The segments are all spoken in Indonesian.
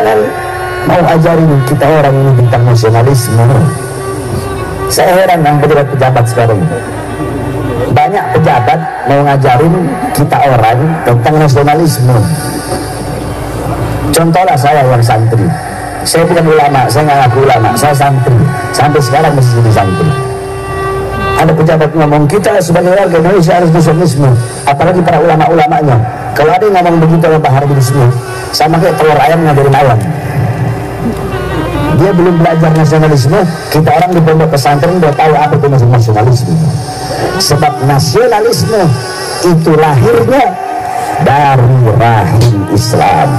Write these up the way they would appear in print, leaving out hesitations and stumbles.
jangan mau ajarin kita orang ini tentang nasionalisme. Saya heran dengan pejabat-pejabat sekarang. Banyak pejabat mau ngajarin kita orang tentang nasionalisme. Contohlah saya yang santri. Saya bukan ulama, saya nggak ngaku ulama, saya santri. Sampai sekarang masih jadi santri. Ada pejabat ngomong kita sebagai warga Indonesia harus nasionalisme, apalagi para ulama-ulamanya. Kalau ada yang ngomong begitu sama Pak Harbi di sini, sama kayak telur ayam ngajarin ayam. Dia belum belajar nasionalisme, kita orang di pondok pesantren udah tahu apa itu nasionalisme. Sebab nasionalisme itu lahirnya dari rahim Islam.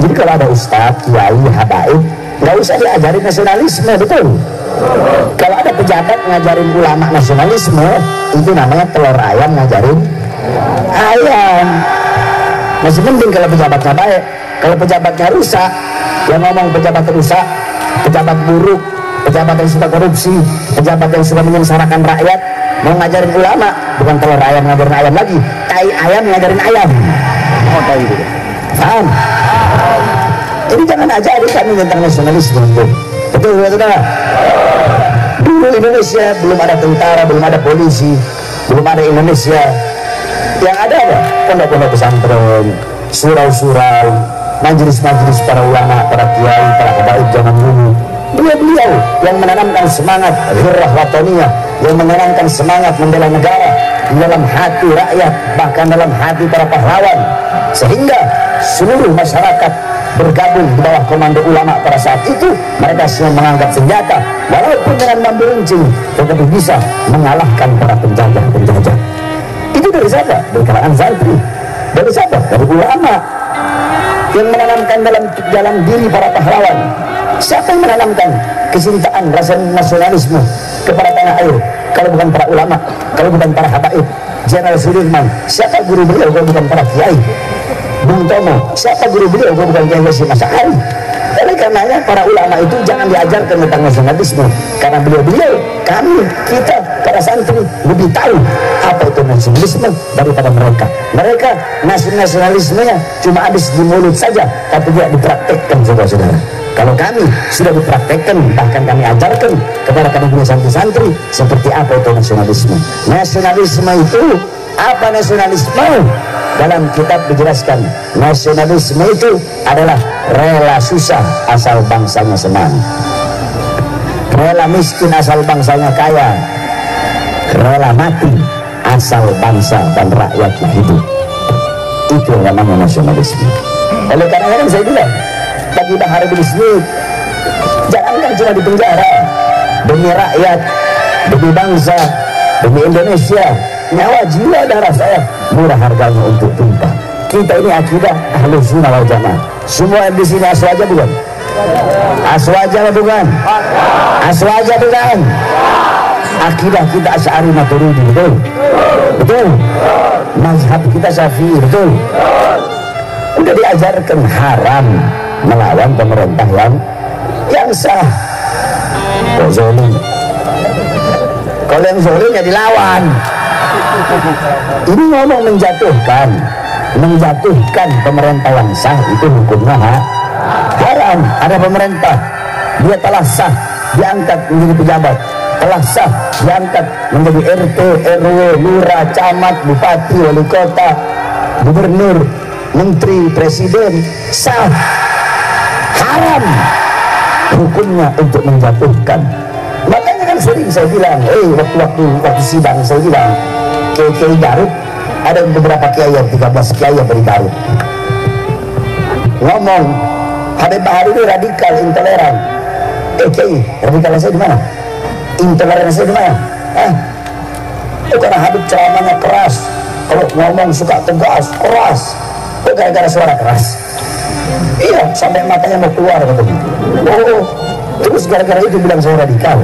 Jadi kalau ada ustadz, kiai, habaib, nggak usah diajarin nasionalisme, betul? Kalau ada pejabat ngajarin ulama nasionalisme, itu namanya telur ayam ngajarin ayam. Masih mending kalau pejabatnya baik. Kalau pejabatnya rusak, yang ngomong pejabat rusak, pejabat buruk, pejabat yang suka korupsi, pejabat yang suka menyengsarakan rakyat, mau ngajarin ulama, bukan telur ayam ngajarin ayam lagi, tai ayam ngajarin ayam. Oh, tai itu. Paham? Jadi jangan ajarin kami tentang nasionalisme. Betul, betul. Dulu Indonesia belum ada tentara, belum ada polisi, belum ada Indonesia. Yang ada apa? Pondok-pondok pesantren, surau-surau, majelis-majelis para ulama, para kiai, para habaib zaman dulu. Beliau-beliau yang menanamkan semangat ghirrah wataniyah, yang menanamkan semangat membela negara di dalam hati rakyat, bahkan dalam hati para pahlawan, sehingga seluruh masyarakat bergabung di bawah komando ulama pada saat itu. Mereka semua mengangkat senjata walaupun dengan bambu runcing, tetapi bisa mengalahkan para penjajah-penjajah. Itu dari siapa? Dari kalangan santri. Dari siapa? Dari ulama yang menanamkan dalam diri para pahlawan. Siapa yang menanamkan kecintaan rasa nasionalisme kepada tanah air kalau bukan para ulama, kalau bukan para habaib? Jenderal Sudirman, siapa guru beliau kalau bukan para kiai? Bung Tomo, siapa guru beliau kalau bukan Kiai Hasyim Asy'ari? Oleh karenanya para ulama itu jangan diajarkan tentang nasionalisme, karena beliau-beliau, kami, kita, para santri lebih tahu apa itu nasionalisme daripada mereka. Mereka nasionalismenya cuma habis di mulut saja, tapi tidak dipraktekkan, saudara-saudara. Kalau kami sudah dipraktekkan, bahkan kami ajarkan kepada kami punya santri-santri seperti apa itu nasionalisme. Nasionalisme itu apa? Nasionalisme dalam kitab dijelaskan, nasionalisme itu adalah rela susah asal bangsanya senang, rela miskin asal bangsanya kaya, rela mati asal bangsa dan rakyatnya hidup. Itu yang namanya nasionalisme. Oleh karena itu saya bilang bagi Bang Harbi Smith, jangankan cuma di penjara, demi rakyat, demi bangsa, demi Indonesia, nyawa jiwa darah saya murah harganya untuk tumpah. Kita ini akidah Ahlus Sunnah wal Jamaah. Semua di sini aswaja bukan? Aswaja bukan? Aswaja bukan? Akidah kita Asy'ari Maturidi, betul? Betul? Mazhab kita Syafi'i, betul? Udah diajarkan haram melawan pemerintah yang sah. Kok zolim? Kalau yang zolim ya dilawan. Ini ngomong menjatuhkan pemerintah yang sah, itu hukumnya haram. Ada pemerintah, dia telah sah diangkat menjadi pejabat, telah sah diangkat menjadi RT, RW, lurah, camat, bupati, wali kota, gubernur, menteri, presiden, sah. Haram hukumnya untuk menjatuhkan. Makanya kan sering saya bilang, waktu sidang saya bilang, Kiai Garut, ada beberapa kiai, 13 kiai yang beri Garut ngomong Habib Bahari itu radikal, intoleran. Kiai, radikal saya di mana? Intoleran saya di mana? Karena Habib ceramahnya keras, kalau ngomong suka tegas, keras. Kok gara-gara suara keras? Iya, sampai matanya mau keluar katanya. Terus gara-gara itu bilang saya radikal.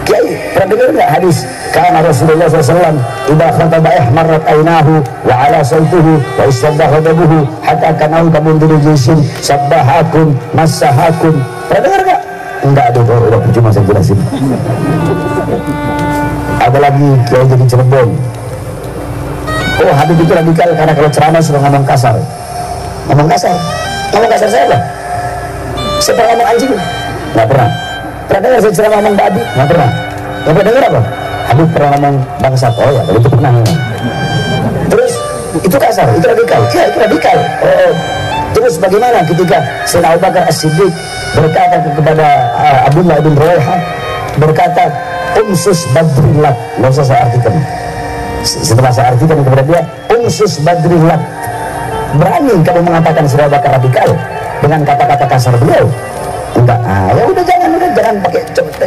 Kiai, pernah dengar nggak hadis? Karena Rasulullah SAW idza khataba ihmarrat aynahu wa ala sautuhu wa istadda ghadabuhu hatta kanau kabundul jisim sabbahakum massahakum. Pernah dengar nggak? Enggak ada, udah cuma saya jelasin. Ada lagi kiai jadi Cirebon. Habib itu radikal karena kalau ceramah sudah ngomong kasar. Ngomong kasar. Ngomong kasar saya apa? Saya pernah ngomong anjing? Nggak pernah. Pernah dengar saya ceramah ngomong babi? Nggak pernah. Nggak pernah dengar apa? Habib pernah ngomong bangsat. Oh ya, kalau itu pernah. Terus itu kasar, itu radikal. Ya, itu radikal. Terus bagaimana ketika Sayyidina Abu Bakar As-Siddiq berkata kepada Abdullah bin Rawahah, berkata umsus badrillat, nggak usah saya artikan. Setelah saya artikan kepada dia, umsus badrillat, berani kamu mengatakan Sayyidina Abu Bakar radikal dengan kata-kata kasar beliau? Enggak, ya udah jangan pakai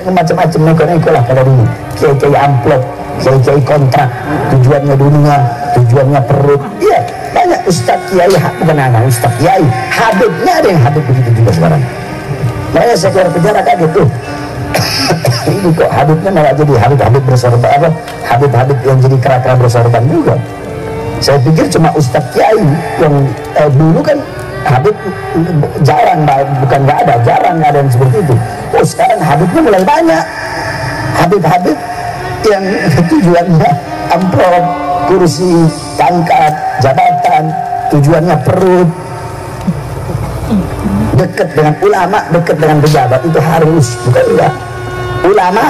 macam-macam neko-neko lah. Kalau ini kiai-kiai amplop, kiai-kiai kontrak, tujuannya dunia, tujuannya perut. Iya, banyak ustaz kiai, bukan anak ustaz kiai, habibnya ada yang habib begitu juga sekarang. Makanya saya keluar penjara kaget tuh. Ini kok habibnya malah jadi habib bersorban, apa? Habib yang jadi kera-kera bersorban juga. Saya pikir cuma ustaz kiai yang dulu kan habib jarang, bukan nggak ada, jarang ada yang seperti itu. Oh sekarang habibnya mulai banyak, habib yang tujuannya amplop, kursi, pangkat, jabatan, tujuannya perut. Dekat dengan ulama, dekat dengan pejabat itu harus, bukan enggak. Ulama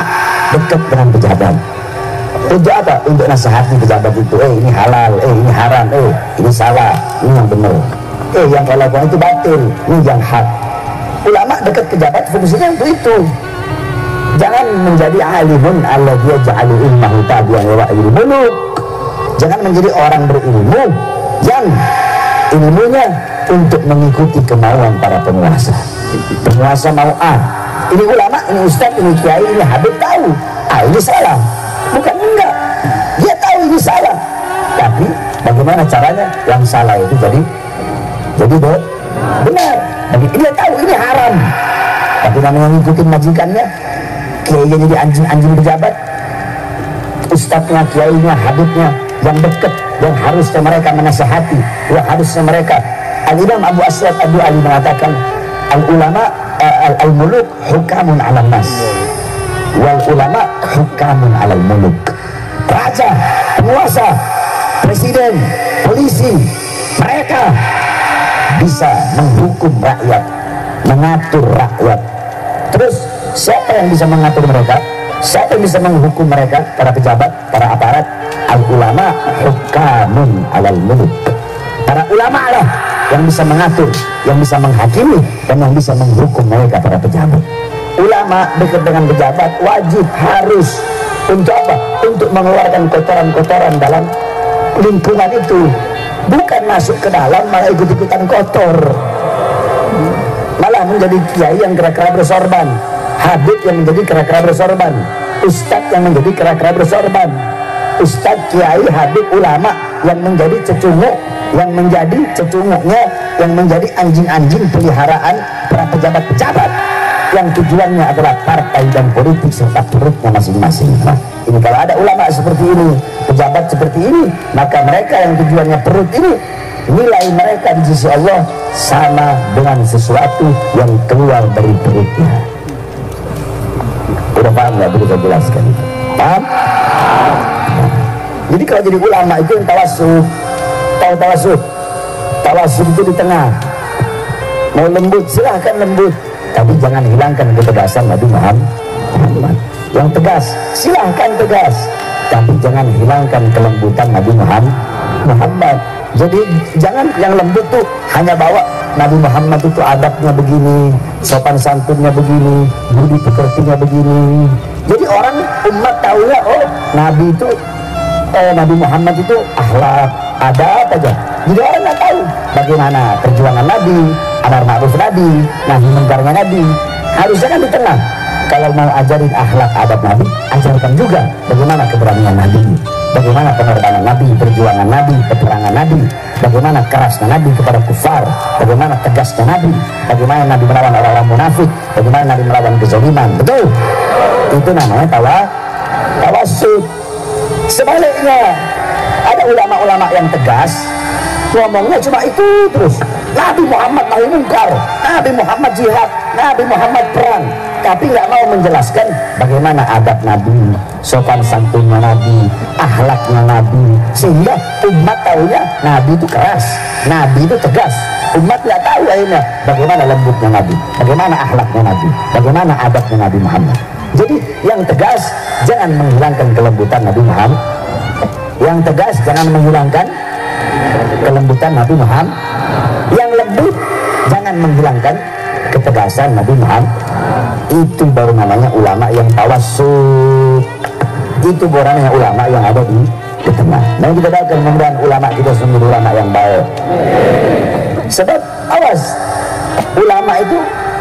dekat dengan pejabat. Untuk apa? Untuk nasihati pejabat itu. Ini halal, ini haram, ini salah, ini yang benar. Yang kau lakukan itu batil, ini yang hak. Ulama dekat pejabat fungsinya untuk itu. Jangan menjadi alimun alladzi yaj'alu ilmahu tabi'an wa ra'yil muluk. Jangan menjadi orang berilmu yang ilmunya untuk mengikuti kemauan para penguasa. Penguasa mau ini ulama, ini ustaz, ini kiai, ini habib tahu ini salah, bukan enggak, dia tahu ini salah, tapi bagaimana caranya yang salah itu jadi benar. Bagi dia tahu ini haram, tapi namanya ngikutin majikannya, kiainya jadi anjing-anjing pejabat, ustadznya, kiainya, habibnya yang dekat, yang harusnya mereka menasihati, yang harusnya mereka. Al-Imam Abu Aswad Abu Ali mengatakan, al-ulama al-muluk hukamun 'alan nas wal ulama hukamun 'alal muluk. Raja, penguasa, presiden, polisi, mereka bisa menghukum rakyat, mengatur rakyat. Terus siapa yang bisa mengatur mereka? Siapa yang bisa menghukum mereka? Para pejabat, para aparat. Al-ulama hukamun 'alal muluk. Para ulama lah yang bisa mengatur, yang bisa menghakimi, dan yang bisa menghukum mereka, para pejabat. Ulama dekat dengan pejabat wajib, harus. Untuk apa? Untuk mengeluarkan kotoran-kotoran dalam lingkungan itu. Bukan masuk ke dalam malah ikut-ikutan kotor, malah menjadi kiai yang kera-kera bersorban, habib yang menjadi kera-kera bersorban, ustadz yang menjadi kera-kera bersorban, ustadz, kiai, habib, ulama yang menjadi cecunguk, yang menjadi cecunguknya, yang menjadi anjing-anjing peliharaan para pejabat-pejabat yang tujuannya adalah partai dan politik serta perutnya masing-masing. Nah, ini kalau ada ulama seperti ini, pejabat seperti ini, maka mereka yang tujuannya perut ini, nilai mereka di sisi Allah sama dengan sesuatu yang keluar dari perutnya. Udah paham nggak? Perlu saya jelaskan. Paham? Jadi kalau jadi ulama itu yang tawasud. Tahu tawasud? Tawasud itu di tengah. Mau lembut silahkan lembut, tapi jangan hilangkan ketegasan Nabi Muhammad. Yang tegas silahkan tegas, tapi jangan hilangkan kelembutan Nabi Muhammad. Jadi jangan yang lembut tuh hanya bawa Nabi Muhammad itu adabnya begini, sopan santunnya begini, budi pekertinya begini. Jadi orang umat tahunya Nabi itu Nabi Muhammad itu akhlak, adab aja. Jadi orang nggak tahu bagaimana perjuangan Nabi, amar ma'ruf Nabi, nahi mungkarnya Nabi. Harusnya kan di tengah. Kalau mau ajarin akhlak adab Nabi, ajarkan juga bagaimana keberanian Nabi, bagaimana pengorbanan Nabi, perjuangan Nabi, peperangan Nabi, bagaimana kerasnya Nabi kepada kufar, bagaimana tegasnya Nabi, bagaimana Nabi melawan orang-orang munafik, bagaimana Nabi melawan kezaliman. Betul? Itu namanya tawasud. Sebaliknya ada ulama-ulama yang tegas, ngomongnya cuma itu terus. Nabi Muhammad nahi mungkar, Nabi Muhammad jihad, Nabi Muhammad perang, tapi nggak mau menjelaskan bagaimana adab Nabi, sopan santunnya Nabi, akhlaknya Nabi, sehingga umat tahunya Nabi itu keras, Nabi itu tegas, Umat nggak tahu akhirnya bagaimana lembutnya Nabi, bagaimana akhlaknya Nabi, bagaimana adabnya Nabi Muhammad. Jadi yang tegas jangan menghilangkan kelembutan Nabi Muhammad. Yang tegas jangan menghilangkan kelembutan Nabi Muhammad. Yang lembut jangan menghilangkan ketegasan Nabi Muhammad. Itu baru namanya ulama yang tawassut. Itu baru namanya ulama yang ada di tengah. Nah kita doakan mudah-mudahan ulama kita sendiri ulama yang baik. Sebab awas, ulama itu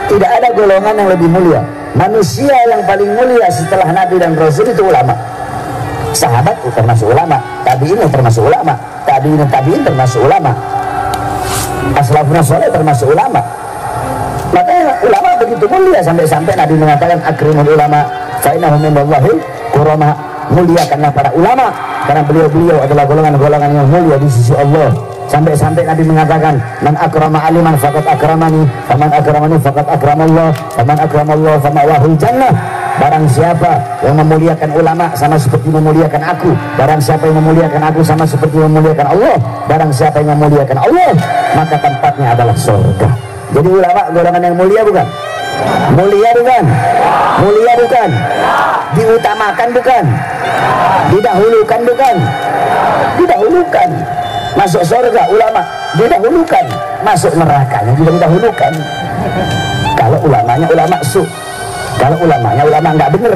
tidak ada golongan yang lebih mulia. Manusia yang paling mulia setelah Nabi dan Rasul itu ulama. Sahabat termasuk ulama, tabi'in termasuk ulama, tabi'in termasuk ulama, aslafun saleh termasuk ulama. Makanya ulama begitu mulia sampai-sampai Nabi mengatakan akrimul ulama fa innahum minallahi kurama. Muliakanlah para ulama karena beliau adalah golongan-golongan yang mulia di sisi Allah. Sampai-sampai Nabi mengatakan man akrama aliman faqad akramani, faman akramani faqad akramallah, faman akramallah fama'wahul jannah. Barang siapa yang memuliakan ulama sama seperti memuliakan aku, barang siapa yang memuliakan aku sama seperti memuliakan Allah, barang siapa yang memuliakan Allah maka tempatnya adalah surga. Jadi ulama golongan yang mulia bukan? Mulia bukan? Mulia bukan? Diutamakan bukan? Didahulukan bukan? Didahulukan. Masuk surga ulama didahulukan, masuk nerakanya juga didahulukan. Kalau ulamanya ulama su, kalau ulamanya ulama nggak bener,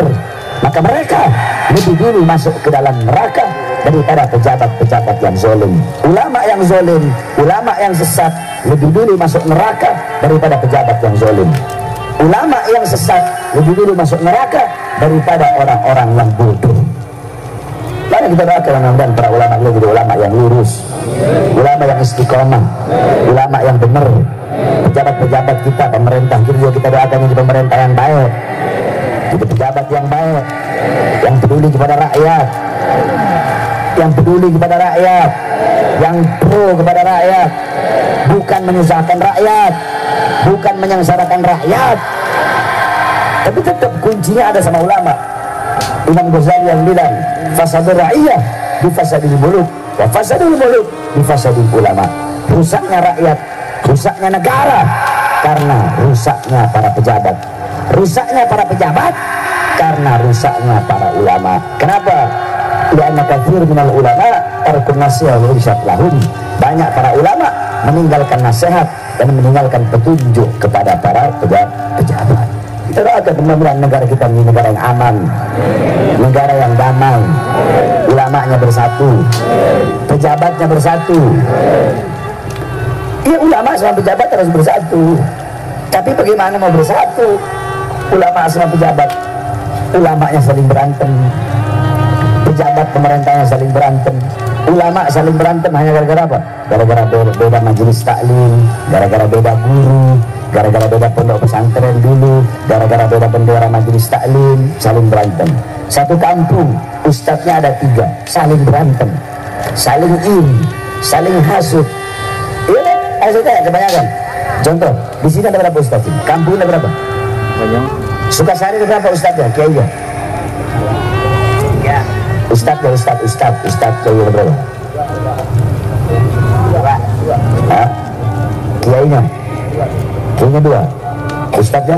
maka mereka lebih dulu masuk ke dalam neraka daripada pejabat-pejabat yang zalim. Ulama yang zalim, ulama yang sesat lebih dulu masuk neraka daripada pejabat yang zalim. Ulama yang sesat lebih dulu masuk neraka daripada orang-orang yang bodoh. Mari kita doakan mudah-mudahan para ulama itu jadi ulama yang lurus, ulama yang istiqomah, ulama yang benar. Pejabat-pejabat kita, pemerintah kita doakan jadi pemerintah yang baik, jadi pejabat yang baik, yang peduli kepada rakyat, yang peduli kepada rakyat, yang pro kepada rakyat, bukan menyusahkan rakyat, bukan menyengsarakan rakyat. Tapi tetap kuncinya ada sama ulama. Imam Ghazali yang bilang fasadul ra'iyah bifasadil muluk wa fasadul muluk bifasadil ulama. Rusaknya rakyat, rusaknya negara karena rusaknya para pejabat, rusaknya para pejabat karena rusaknya para ulama. Kenapa? Lianna katsir minal ulama tarkun nasihat wa irsyad lahum. Banyak para ulama meninggalkan nasihat dan meninggalkan petunjuk kepada para pejabat. Kita doakan mudah-mudahan negara kita menjadi negara yang aman, negara yang damai, ulamanya bersatu, pejabatnya bersatu. Ya ulama sama pejabat harus bersatu. Tapi bagaimana mau bersatu? Ulama sama pejabat, ulamanya saling berantem, pejabat pemerintahnya saling berantem. Ulama saling berantem hanya gara-gara apa? Gara-gara beda majelis taklim, gara-gara beda guru, gara-gara beda pondok pesantren dulu, gara-gara beda bendera majelis taklim, saling berantem. Satu kampung ustadznya ada 3, saling berantem, saling iri, saling hasut. Iya, saya tanya kebanyakan. Contoh, di sini ada berapa ustadz? Kampung ada berapa? Banyak. Sukasari ada berapa ustadznya? Kiainya? Ya. Ustadz Kiai ada berapa? Hah? Kiainya? Kiainya 2. Ustadznya?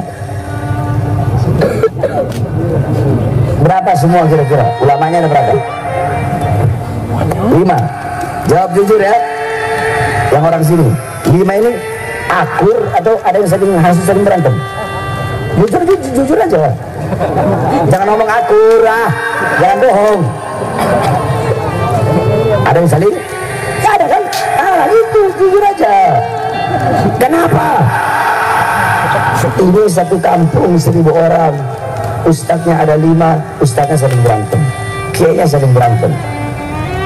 Berapa semua kira-kira? Ulamanya ada berapa? 5. Jawab jujur ya. Yang orang sini 5 ini akur atau ada yang saling berantem? Jujur aja. Jangan ngomong akur jangan bohong. Ada yang saling? Gak ada kan? Itu jujur aja. Kenapa? Ini satu kampung 1000 orang, ustadznya ada 5, ustadznya saling berantem, kiainya saling berantem.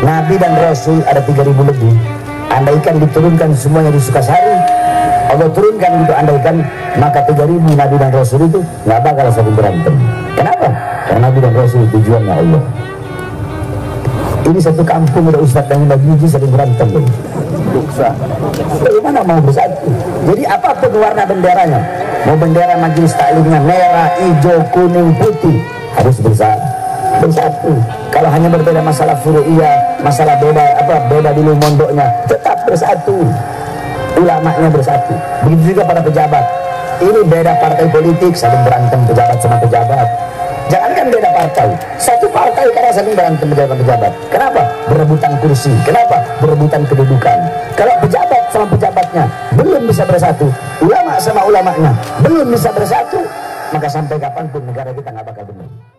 Nabi dan Rasul ada 3000 lebih. Andaikan diturunkan semuanya di Sukasari, Allah turunkan gitu, andaikan, maka 3000 Nabi dan Rasul itu nggak bakal saling berantem. Kenapa? Karena Nabi dan Rasul tujuannya Allah. Ini satu kampung ada ustadz yang biji saling berantem. Bagaimana mau bersatu? Jadi apapun warna benderanya, mau bendera majelis taklimnya merah, hijau, kuning, putih, harus bersatu. Kalau hanya berbeda masalah furu'iyah, masalah beda dulu mondoknya, tetap bersatu. ulamanya bersatu. Begitu juga para pejabat. Ini beda partai politik, saling berantem pejabat sama pejabat. Jangankan beda partai, satu partai karena saling berantem pejabat-pejabat. Kenapa? Berebutan kursi. Kenapa? Berebutan kedudukan. Kalau pejabat sama pejabatnya belum bisa bersatu, ulama sama ulamanya belum bisa bersatu, maka sampai kapanpun negara kita nggak bakal benar.